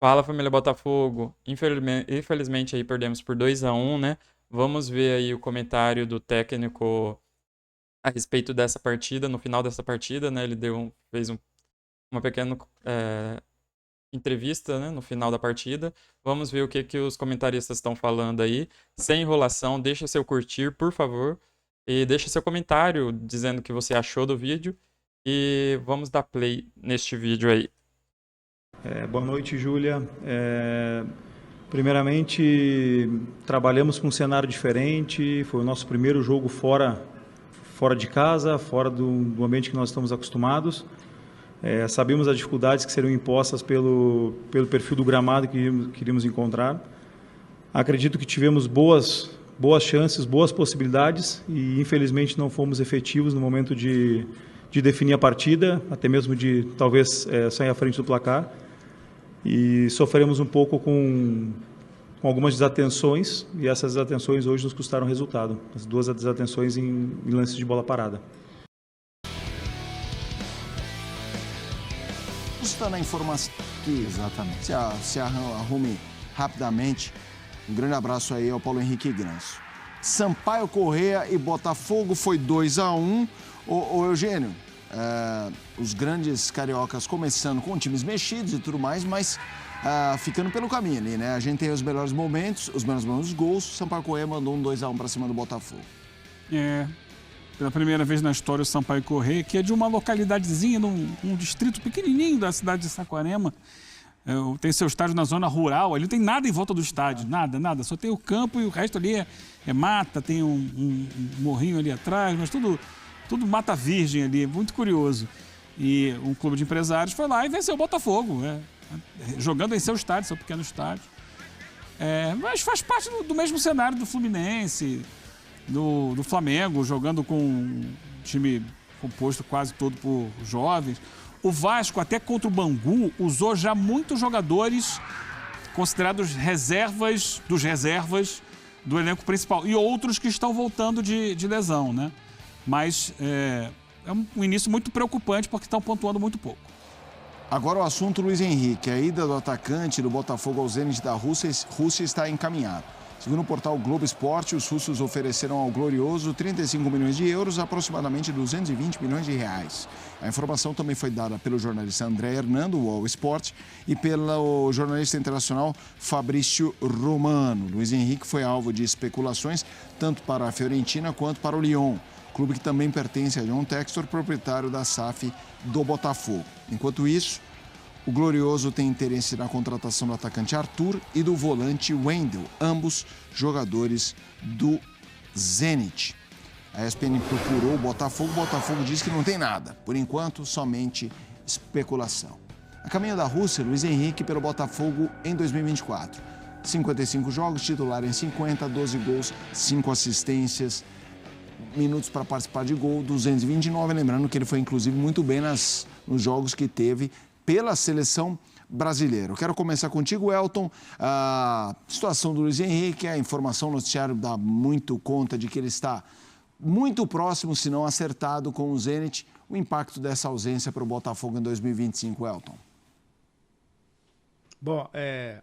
Fala, família Botafogo. Infelizmente aí perdemos por 2-1, né? Vamos ver aí o comentário do técnico a respeito dessa partida, no final dessa partida, né? Ele uma pequena entrevista, né, no final da partida. Vamos ver o que que os comentaristas estão falando aí. Sem enrolação, deixa seu curtir, por favor, e deixa seu comentário dizendo o que você achou do vídeo. E vamos dar play neste vídeo aí. Boa noite, Júlia. Primeiramente, trabalhamos com um cenário diferente. Foi o nosso primeiro jogo fora de casa, fora do ambiente que nós estamos acostumados. Sabemos as dificuldades que seriam impostas pelo perfil do gramado que iríamos encontrar. Acredito que tivemos boas chances, boas possibilidades e infelizmente não fomos efetivos no momento de definir a partida, até mesmo de talvez sair à frente do placar. E sofremos um pouco com algumas desatenções, e essas desatenções hoje nos custaram resultado. As duas desatenções em lances de bola parada. Está na informação que exatamente se arrume rapidamente. Um grande abraço aí ao Paulo Henrique Granço. Sampaio Corrêa e Botafogo foi 2-1. Ô Eugênio, os grandes cariocas começando com times mexidos e tudo mais, mas ficando pelo caminho ali, né? A gente tem os melhores momentos, os gols. Sampaio Corrêa mandou um 2-1 para cima do Botafogo. Pela primeira vez na história, o Sampaio Corrêa, que é de uma localidadezinha, um distrito pequenininho da cidade de Saquarema, tem seu estádio na zona rural, ali não tem nada em volta do estádio, nada. Só tem o campo e o resto ali é mata, tem um morrinho ali atrás, mas tudo mata virgem ali, muito curioso. E um clube de empresários foi lá e venceu o Botafogo, jogando em seu estádio, seu pequeno estádio. Mas faz parte do mesmo cenário do Fluminense, do Flamengo, jogando com um time composto quase todo por jovens. O Vasco, até contra o Bangu, usou já muitos jogadores considerados reservas do elenco principal. E outros que estão voltando de lesão, né? Mas é um início muito preocupante porque estão pontuando muito pouco. Agora o assunto Luiz Henrique. A ida do atacante do Botafogo ao Zenit da Rússia está encaminhada. Segundo o portal Globo Esporte, os russos ofereceram ao Glorioso 35 milhões de euros, aproximadamente 220 milhões de reais. A informação também foi dada pelo jornalista André Hernando, o All Sport, e pelo jornalista internacional Fabrício Romano. Luiz Henrique foi alvo de especulações tanto para a Fiorentina quanto para o Lyon, clube que também pertence a John Textor, proprietário da SAF do Botafogo. Enquanto isso, o Glorioso tem interesse na contratação do atacante Arthur e do volante Wendel, ambos jogadores do Zenit. A ESPN procurou o Botafogo diz que não tem nada. Por enquanto, somente especulação. A caminho da Rússia, Luiz Henrique pelo Botafogo em 2024. 55 jogos, titular em 50, 12 gols, 5 assistências, minutos para participar de gol, 229. Lembrando que ele foi, inclusive, muito bem nos jogos que teve pela seleção brasileira. Eu quero começar contigo, Elton. A situação do Luiz Henrique, a informação no noticiário dá muito conta de que ele está muito próximo, se não acertado, com o Zenit. O impacto dessa ausência para o Botafogo em 2025, Elton? Bom,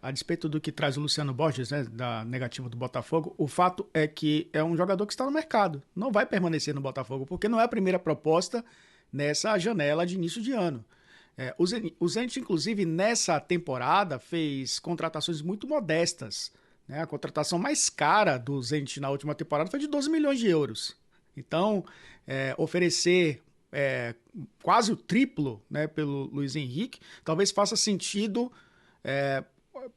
a despeito do que traz o Luciano Borges, né, da negativa do Botafogo, o fato é que é um jogador que está no mercado. Não vai permanecer no Botafogo, porque não é a primeira proposta nessa janela de início de ano. O Zenit, inclusive, nessa temporada, fez contratações muito modestas, né? A contratação mais cara do Zenit na última temporada foi de 12 milhões de euros. Então, oferecer quase o triplo, né, pelo Luiz Henrique, talvez faça sentido,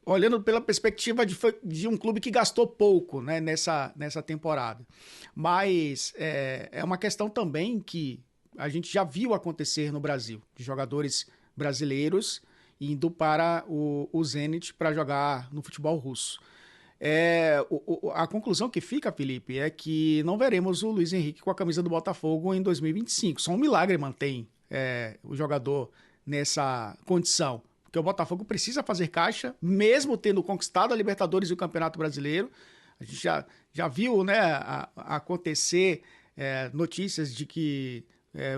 olhando pela perspectiva de um clube que gastou pouco, né, nessa temporada. Mas é uma questão também que a gente já viu acontecer no Brasil, de jogadores brasileiros indo para o Zenit para jogar no futebol russo. A conclusão que fica, Felipe, é que não veremos o Luiz Henrique com a camisa do Botafogo em 2025. Só um milagre mantém o jogador nessa condição, porque o Botafogo precisa fazer caixa, mesmo tendo conquistado a Libertadores e o Campeonato Brasileiro. A gente já viu, né, acontecer notícias de que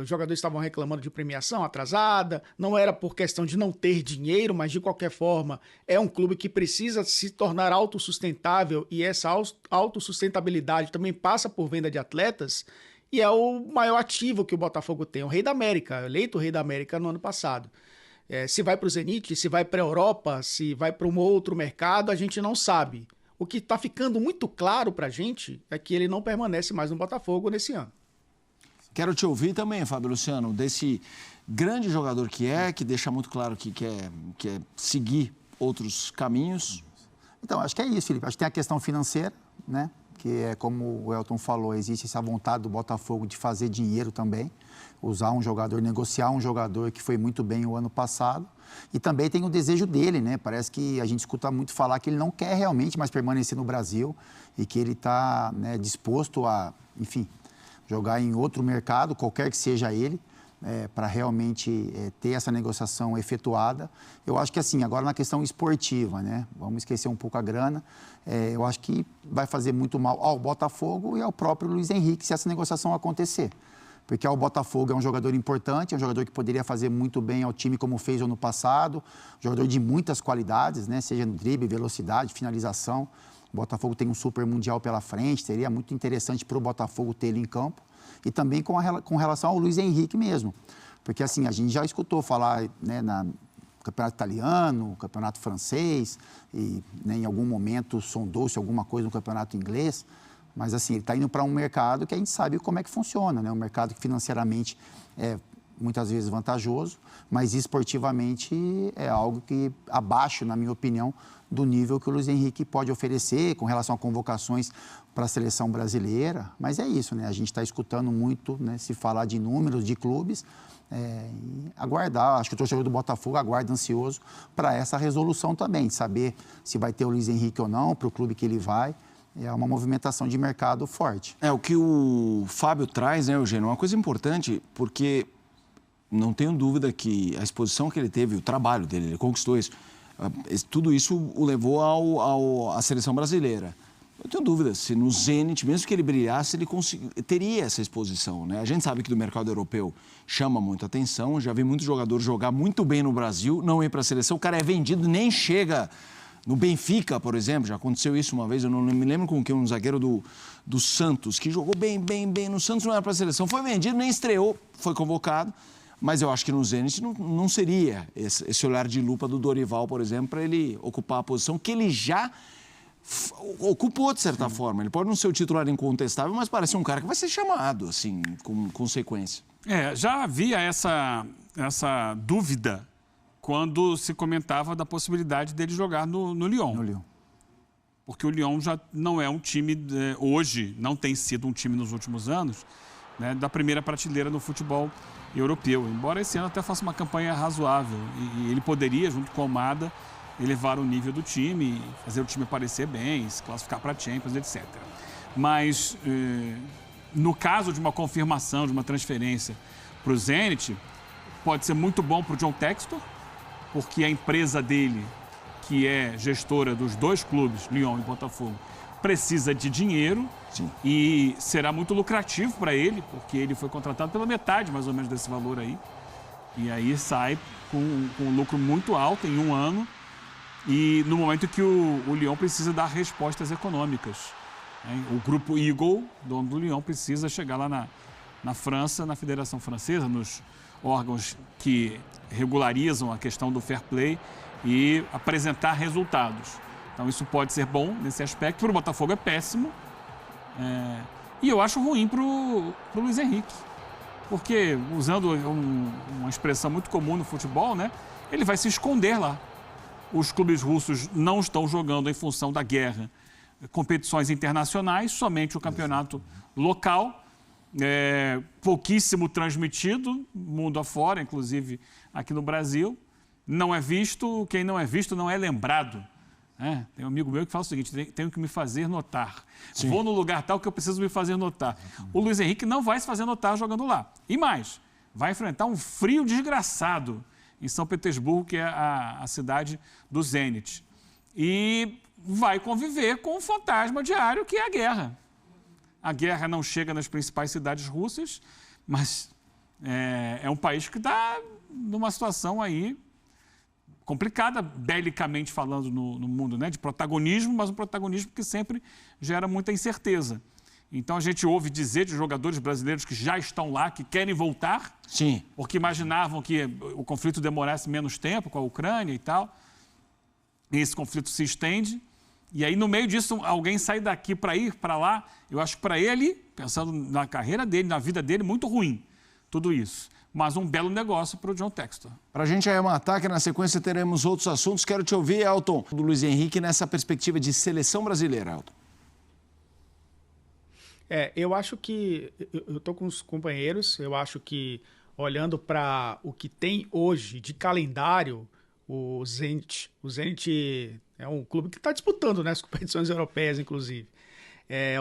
Os jogadores estavam reclamando de premiação atrasada, não era por questão de não ter dinheiro, mas de qualquer forma é um clube que precisa se tornar autossustentável e essa autossustentabilidade também passa por venda de atletas e é o maior ativo que o Botafogo tem, o Rei da América, eleito o Rei da América no ano passado. Se vai para o Zenit, se vai para a Europa, se vai para um outro mercado, a gente não sabe. O que está ficando muito claro para a gente é que ele não permanece mais no Botafogo nesse ano. Quero te ouvir também, Fábio Luciano, desse grande jogador que deixa muito claro que quer seguir outros caminhos. Então, acho que é isso, Felipe. Acho que tem a questão financeira, né? Que é como o Elton falou, existe essa vontade do Botafogo de fazer dinheiro também, usar um jogador, negociar um jogador que foi muito bem o ano passado. E também tem o desejo dele, né? Parece que a gente escuta muito falar que ele não quer realmente mais permanecer no Brasil e que ele está, né, disposto a, enfim, jogar em outro mercado, qualquer que seja ele, para realmente ter essa negociação efetuada. Eu acho que assim, agora na questão esportiva, né? Vamos esquecer um pouco a grana. Eu acho que vai fazer muito mal ao Botafogo e ao próprio Luiz Henrique se essa negociação acontecer. Porque o Botafogo é um jogador importante, é um jogador que poderia fazer muito bem ao time como fez no ano passado, jogador de muitas qualidades, né? Seja no drible, velocidade, finalização. O Botafogo tem um super mundial pela frente, seria muito interessante para o Botafogo ter ele em campo. E também com relação ao Luiz Henrique mesmo. Porque assim, a gente já escutou falar, né, no campeonato italiano, campeonato francês, e, né, em algum momento sondou-se alguma coisa no campeonato inglês. Mas assim, ele está indo para um mercado que a gente sabe como é que funciona, né? Um mercado que financeiramente é muitas vezes vantajoso, mas esportivamente é algo que abaixo, na minha opinião, do nível que o Luiz Henrique pode oferecer com relação a convocações para a seleção brasileira. Mas é isso, né? A gente está escutando muito, né, se falar de números de clubes e aguardar. Acho que o torcedor do Botafogo aguarda ansioso para essa resolução também, saber se vai ter o Luiz Henrique ou não, para o clube que ele vai. É uma movimentação de mercado forte. O que o Fábio traz, né, Eugênio, uma coisa importante, porque não tenho dúvida que a exposição que ele teve, o trabalho dele, ele conquistou isso, tudo isso o levou à seleção brasileira. Eu tenho dúvida se no Zenit, mesmo que ele brilhasse, ele teria essa exposição, né? A gente sabe que do mercado europeu chama muita atenção, já vi muitos jogadores jogar muito bem no Brasil, não ir para a seleção, o cara é vendido, nem chega. No Benfica, por exemplo, já aconteceu isso uma vez, eu não me lembro com quem, um zagueiro do Santos, que jogou bem no Santos, não era para a seleção, foi vendido, nem estreou, foi convocado, mas eu acho que no Zenit não seria esse olhar de lupa do Dorival, por exemplo, para ele ocupar a posição que ele já ocupou, de certa forma. Ele pode não ser o titular incontestável, mas parece um cara que vai ser chamado, assim, com consequência. Já havia essa dúvida quando se comentava da possibilidade dele jogar no Lyon. No Lyon. Porque o Lyon já não é um time, hoje, não tem sido um time nos últimos anos, né, da primeira prateleira no futebol europeu. Embora esse ano até faça uma campanha razoável. E ele poderia, junto com o Almada, elevar o nível do time, fazer o time aparecer bem, se classificar para a Champions, etc. Mas, no caso de uma confirmação, de uma transferência para o Zenit, pode ser muito bom para o John Textor, porque a empresa dele, que é gestora dos dois clubes, Lyon e Botafogo, precisa de dinheiro. Sim. E será muito lucrativo para ele, porque ele foi contratado pela metade, mais ou menos, desse valor aí. E aí sai com um lucro muito alto em um ano, e no momento que o Lyon precisa dar respostas econômicas. Né? O grupo Eagle, dono do Lyon, precisa chegar lá na França, na Federação Francesa, nos órgãos que regularizam a questão do fair play e apresentar resultados. Então isso pode ser bom nesse aspecto. Para o Botafogo é péssimo. E eu acho ruim para o Luiz Henrique. Porque, usando uma expressão muito comum no futebol, né, ele vai se esconder lá. Os clubes russos não estão jogando em função da guerra competições internacionais, somente o campeonato local. Pouquíssimo transmitido, mundo afora, inclusive aqui no Brasil. Não é visto, quem não é visto não é lembrado. Tem um amigo meu que fala o seguinte: tenho que me fazer notar. Sim. Vou no lugar tal que eu preciso me fazer notar. O Luiz Henrique não vai se fazer notar jogando lá. E mais, vai enfrentar um frio desgraçado em São Petersburgo, que é a cidade do Zenit. E vai conviver com o fantasma diário que é a guerra. A guerra não chega nas principais cidades russas, mas É um país que está numa situação aí complicada, belicamente falando no mundo, né? De protagonismo, mas um protagonismo que sempre gera muita incerteza. Então a gente ouve dizer de jogadores brasileiros que já estão lá, que querem voltar, Sim. porque imaginavam que o conflito demorasse menos tempo com a Ucrânia e tal. E esse conflito se estende. E aí, no meio disso, alguém sai daqui para ir para lá. Eu acho que para ele, pensando na carreira dele, na vida dele, muito ruim tudo isso. Mas um belo negócio para o John Textor. Para a gente arrematar, que na sequência teremos outros assuntos, quero te ouvir, Elton, do Luiz Henrique, nessa perspectiva de seleção brasileira, Elton. Eu acho que, eu estou com os companheiros, eu acho que, olhando para o que tem hoje de calendário, o Zenit é um clube que está disputando, né, as competições europeias, inclusive. É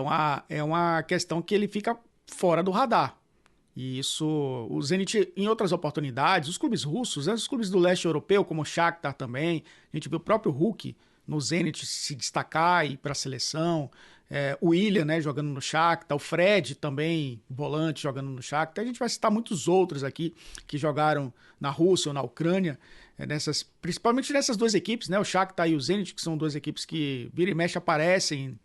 uma questão que ele fica fora do radar. E isso, o Zenit, em outras oportunidades, os clubes russos, né, os clubes do leste europeu, como o Shakhtar também, a gente viu o próprio Hulk no Zenit se destacar e ir para a seleção, o Willian, né, jogando no Shakhtar, o Fred também, volante, jogando no Shakhtar. A gente vai citar muitos outros aqui que jogaram na Rússia ou na Ucrânia, principalmente nessas duas equipes, né, o Shakhtar e o Zenit, que são duas equipes que vira e mexe aparecem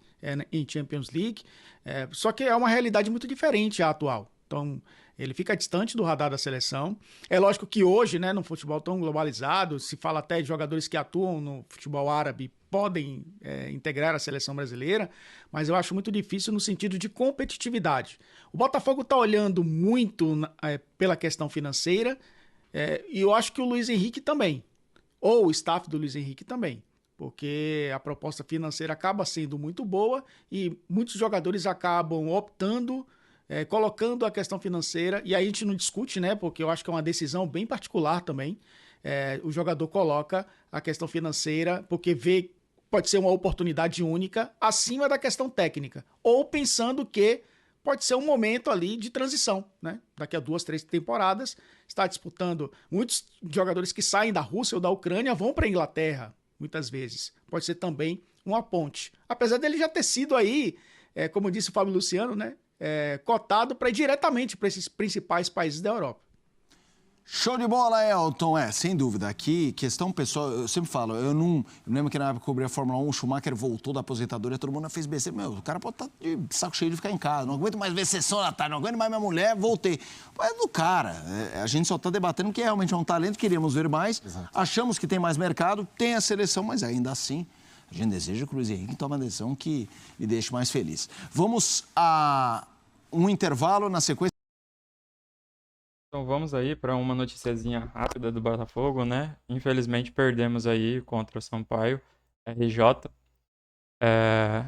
em Champions League, só que é uma realidade muito diferente a atual. Então, ele fica distante do radar da seleção. É lógico que hoje, né, no futebol tão globalizado, se fala até de jogadores que atuam no futebol árabe podem integrar a seleção brasileira, mas eu acho muito difícil no sentido de competitividade. O Botafogo está olhando muito pela questão financeira, e eu acho que o Luiz Henrique também, ou o staff do Luiz Henrique também, porque a proposta financeira acaba sendo muito boa e muitos jogadores acabam optando, colocando a questão financeira, e aí a gente não discute, né? Porque eu acho que é uma decisão bem particular também. O jogador coloca a questão financeira porque vê pode ser uma oportunidade única acima da questão técnica, ou pensando que pode ser um momento ali de transição, né? Daqui a 2, 3 temporadas, está disputando. Muitos jogadores que saem da Rússia ou da Ucrânia vão para a Inglaterra, muitas vezes. Pode ser também uma ponte. Apesar dele já ter sido aí, como disse o Fábio Luciano, né? Cotado para ir diretamente para esses principais países da Europa. Show de bola, Elton. Sem dúvida. Aqui, questão pessoal, eu sempre falo, eu lembro que na época que eu cobri a Fórmula 1, o Schumacher voltou da aposentadoria, todo mundo fez besteira. O cara pode estar de saco cheio de ficar em casa, não aguento mais ver sessão da tarde, não aguento mais minha mulher, voltei. É do cara. A gente só está debatendo que realmente é um talento, queríamos ver mais. Exato. Achamos que tem mais mercado, tem a seleção, mas ainda assim, a gente deseja que o Luiz Henrique tome uma decisão que lhe deixe mais feliz. Vamos a um intervalo na sequência. Então vamos aí para uma noticiazinha rápida do Botafogo, né? Infelizmente perdemos aí contra o Sampaio RJ.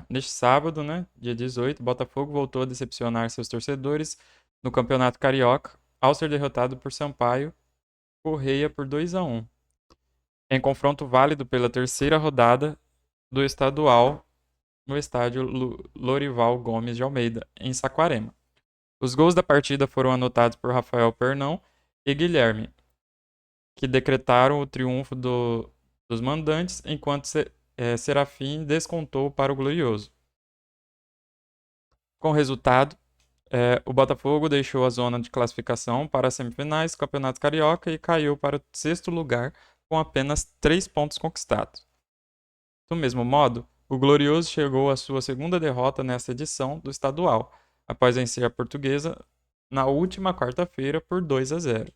Neste sábado, né, dia 18, o Botafogo voltou a decepcionar seus torcedores no Campeonato Carioca ao ser derrotado por Sampaio Correia por 2-1. Em confronto válido pela terceira rodada do estadual no estádio Lorival Gomes de Almeida, em Saquarema. Os gols da partida foram anotados por Rafael Pernão e Guilherme, que decretaram o triunfo dos mandantes, enquanto Serafim descontou para o Glorioso. Com o resultado, o Botafogo deixou a zona de classificação para as semifinais do Campeonato Carioca e caiu para o 6º lugar com apenas 3 pontos conquistados. Do mesmo modo, o Glorioso chegou à sua segunda derrota nesta edição do estadual, após vencer a Portuguesa na última quarta-feira por 2-0.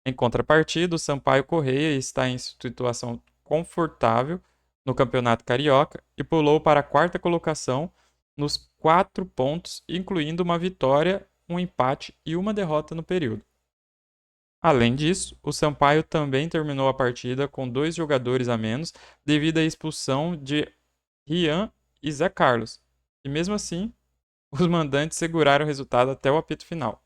Em contrapartida, o Sampaio Correia está em situação confortável no Campeonato Carioca e pulou para a 4ª colocação nos 4 pontos, incluindo uma vitória, um empate e uma derrota no período. Além disso, o Sampaio também terminou a partida com 2 jogadores a menos devido à expulsão de Rian e Zé Carlos, e mesmo assim, os mandantes seguraram o resultado até o apito final.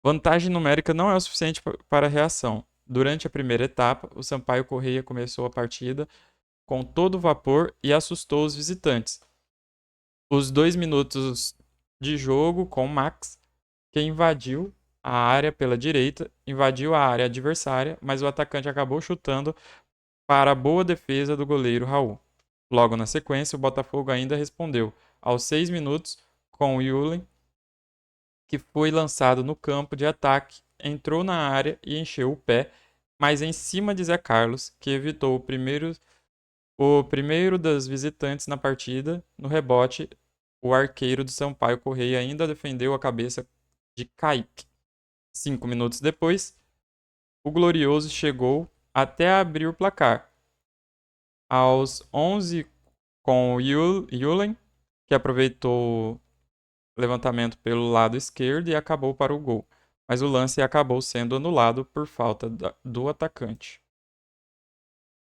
Vantagem numérica não é o suficiente para a reação. Durante a primeira etapa, o Sampaio Correia começou a partida com todo vapor e assustou os visitantes. Os 2 minutos de jogo com Max, que invadiu a área pela direita, invadiu a área adversária, mas o atacante acabou chutando para a boa defesa do goleiro Raul. Logo na sequência, o Botafogo ainda respondeu aos 6 minutos com o Yulen, que foi lançado no campo de ataque, entrou na área e encheu o pé, mas em cima de Zé Carlos, que evitou o primeiro das visitantes na partida. No rebote, o arqueiro do Sampaio Corrêa ainda defendeu a cabeça de Kaique. 5 minutos depois, o Glorioso chegou até abrir o placar. Aos 11, com o Yulen, que aproveitou o levantamento pelo lado esquerdo e acabou para o gol. Mas o lance acabou sendo anulado por falta do atacante.